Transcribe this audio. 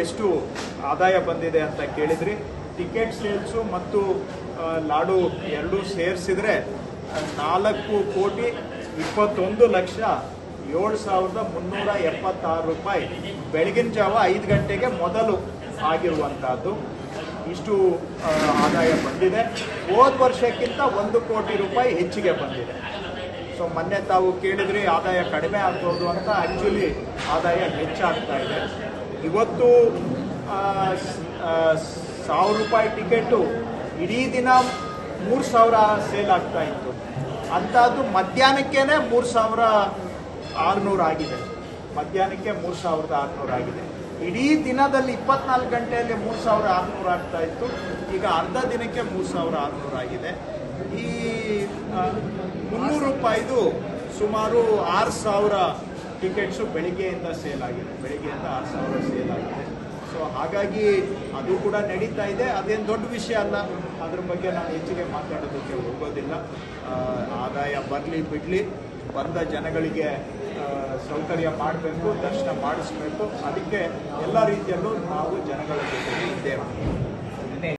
ಎಷ್ಟು ಆದಾಯ ಬಂದಿದೆ ಅಂತ ಕೇಳಿದ್ರಿ. ಟಿಕೆಟ್ ಸೇಲ್ಸು ಮತ್ತು ಲಾಡು ಎರಡೂ ಸೇರಿಸಿದ್ರೆ 4,21,776 ರೂಪಾಯಿ ಬೆಳಗಿನ ಜಾವ 5 ಗಂಟೆಗೆ ಮೊದಲು ಆಗಿರುವಂತಹದ್ದು. ಇಷ್ಟು ಆದಾಯ ಬಂದಿದೆ. ಹೋದ ವರ್ಷಕ್ಕಿಂತ 1 ಕೋಟಿ ರೂಪಾಯಿ ಹೆಚ್ಚಿಗೆ ಬಂದಿದೆ. ಸೊ ಮೊನ್ನೆ ತಾವು ಕೇಳಿದ್ರಿ ಆದಾಯ ಕಡಿಮೆ ಆಗ್ಬೋದು ಅಂತ, ಆ್ಯಕ್ಚುಲಿ ಆದಾಯ ಹೆಚ್ಚಾಗ್ತಾ ಇದೆ. ಇವತ್ತು 1,000 ರೂಪಾಯಿ ಟಿಕೆಟು ಇಡೀ ದಿನ 3,000 ಸೇಲ್ ಆಗ್ತಾ ಇತ್ತು. ಅಂಥದ್ದು ಮಧ್ಯಾಹ್ನಕ್ಕೇನೆ 3,600 ಆಗಿದೆ. ಮಧ್ಯಾಹ್ನಕ್ಕೆ 3,600 ಆಗಿದೆ. ಇಡೀ ದಿನದಲ್ಲಿ 24 ಗಂಟೆಯಲ್ಲಿ 3,600 ಆಗ್ತಾ ಇತ್ತು. ಈಗ ಅರ್ಧ ದಿನಕ್ಕೆ 3,600 ಆಗಿದೆ. ಈ 300 ರೂಪಾಯಿದು ಸುಮಾರು 6,000 ಟಿಕೆಟ್ಸು ಬೆಳಿಗ್ಗೆಯಿಂದ ಸೇಲ್ ಆಗಿದೆ. ಬೆಳಿಗ್ಗೆಯಿಂದ 6,000 ಸೇಲ್ ಆಗಿದೆ. ಸೊ ಹಾಗಾಗಿ ಅದು ಕೂಡ ನಡೀತಾ ಇದೆ. ಅದೇನು ದೊಡ್ಡ ವಿಷಯ ಅಲ್ಲ. ಅದ್ರ ಬಗ್ಗೆ ನಾನು ಹೆಚ್ಚಿಗೆ ಮಾತಾಡೋದಕ್ಕೆ ಹೋಗೋದಿಲ್ಲ. ಆದಾಯ ಬರಲಿ ಬಿಡಲಿ, ಬಂದ ಜನಗಳಿಗೆ ಸೌಕರ್ಯ ಮಾಡಬೇಕು, ದರ್ಶನ ಮಾಡಿಸ್ಬೇಕು. ಅದಕ್ಕೆ ಎಲ್ಲ ರೀತಿಯಲ್ಲೂ ನಾವು ಜನಗಳ ಜೊತೆಗೆ ಇದ್ದೇವೆ.